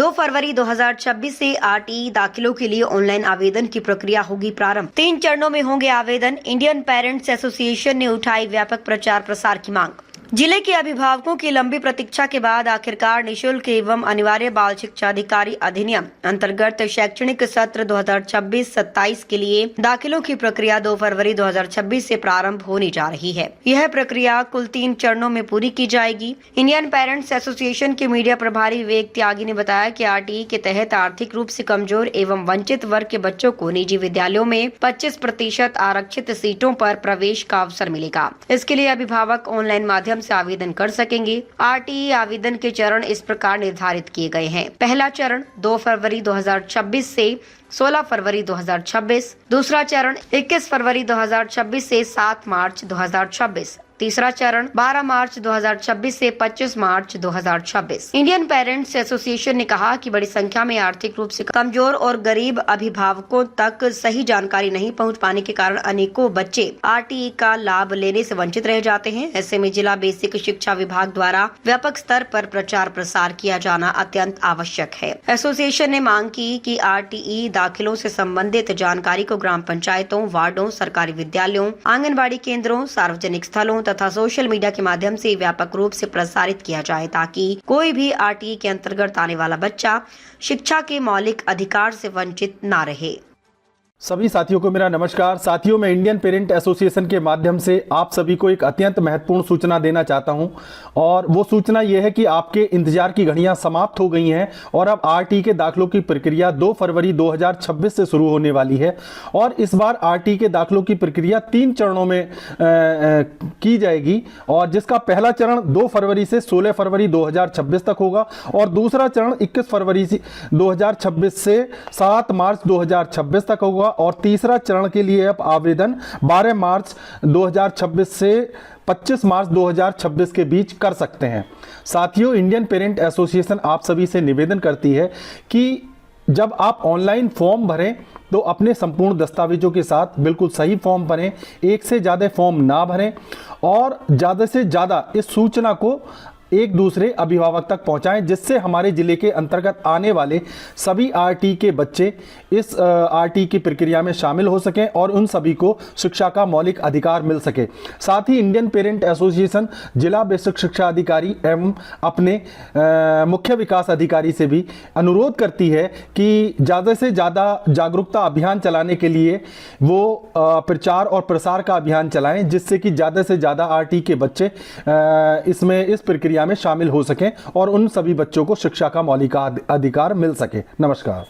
2 फरवरी 2026 से आरटीई दाखिलों के लिए ऑनलाइन आवेदन की प्रक्रिया होगी प्रारंभ। 3 चरणों में होंगे आवेदन। इंडियन पेरेंट्स एसोसिएशन ने उठाई व्यापक प्रचार प्रसार की मांग। जिले के अभिभावकों की लंबी प्रतीक्षा के बाद आखिरकार निशुल्क एवं अनिवार्य बाल शिक्षा अधिकारी अधिनियम अंतर्गत शैक्षणिक सत्र 2026-27 के लिए दाखिलों की प्रक्रिया 2 फरवरी 2026 से प्रारंभ होने जा रही है। यह प्रक्रिया कुल 3 चरणों में पूरी की जाएगी। इंडियन पेरेंट्स एसोसिएशन के मीडिया प्रभारी विवेक त्यागी ने बताया कि आरटीई के तहत आर्थिक रूप से कमजोर एवं वंचित वर्ग के बच्चों को निजी विद्यालयों में 25% आरक्षित सीटों पर प्रवेश का अवसर मिलेगा। इसके लिए अभिभावक ऑनलाइन माध्यम से आवेदन कर सकेंगे। आरटीई आवेदन के चरण इस प्रकार निर्धारित किए गए हैं। पहला चरण 2 फरवरी 2026 से 16 फरवरी 2026, दूसरा चरण 21 फरवरी 2026 से 7 मार्च 2026, तीसरा चरण 12 मार्च 2026 से 25 मार्च 2026। इंडियन पेरेंट्स एसोसिएशन ने कहा कि बड़ी संख्या में आर्थिक रूप से कमजोर और गरीब अभिभावकों तक सही जानकारी नहीं पहुंच पाने के कारण अनेकों बच्चे आरटीई का लाभ लेने से वंचित रह जाते हैं। ऐसे में जिला बेसिक शिक्षा विभाग द्वारा व्यापक स्तर पर प्रचार प्रसार किया जाना अत्यंत आवश्यक है। एसोसिएशन ने मांग की कि आरटीई दाखिलों से संबंधित जानकारी को ग्राम पंचायतों, वार्डों, सरकारी विद्यालयों, आंगनबाड़ी केंद्रों, सार्वजनिक स्थलों तथा सोशल मीडिया के माध्यम से व्यापक रूप से प्रसारित किया जाए ताकि कोई भी आरटीई के अंतर्गत आने वाला बच्चा शिक्षा के मौलिक अधिकार से वंचित ना रहे। सभी साथियों को मेरा नमस्कार। साथियों, मैं इंडियन पेरेंट एसोसिएशन के माध्यम से आप सभी को एक अत्यंत महत्वपूर्ण सूचना देना चाहता हूं और वो सूचना ये है कि आपके इंतजार की घड़ियां समाप्त हो गई हैं और अब आरटीई के दाखिलों की प्रक्रिया 2 फरवरी 2026 से शुरू होने वाली है। और इस बार आरटीई के दाखिलों की प्रक्रिया 3 चरणों में की जाएगी और जिसका पहला चरण 2 फरवरी से 16 फरवरी 2026 तक होगा और दूसरा चरण 21 फरवरी 2026 से 7 मार्च 2026 तक होगा और तीसरा चरण के लिए अब आवेदन 12 मार्च 2026 से 25 मार्च 2026 के बीच कर सकते हैं। साथियों, इंडियन पेरेंट एसोसिएशन आप सभी से निवेदन करती है कि जब आप ऑनलाइन फॉर्म भरें तो अपने संपूर्ण दस्तावेजों के साथ बिल्कुल सही फॉर्म भरें, एक से ज़्यादा फॉर्म ना भरें और ज़्यादा से ज़्यादा इस सूचना को एक दूसरे अभिभावक तक पहुंचाएं जिससे हमारे जिले के अंतर्गत आने वाले सभी आरटीई के बच्चे इस आरटीई की प्रक्रिया में शामिल हो सकें और उन सभी को शिक्षा का मौलिक अधिकार मिल सके। साथ ही इंडियन पेरेंट एसोसिएशन जिला बेसिक शिक्षा अधिकारी एवं अपने मुख्य विकास अधिकारी से भी अनुरोध करती है कि ज़्यादा से ज़्यादा जागरूकता अभियान चलाने के लिए वो प्रचार और प्रसार का अभियान चलाएं जिससे कि ज़्यादा से ज़्यादा आरटीई के बच्चे इसमें इस प्रक्रिया में शामिल हो सकें और उन सभी बच्चों को शिक्षा का मौलिक अधिकार मिल सके। नमस्कार।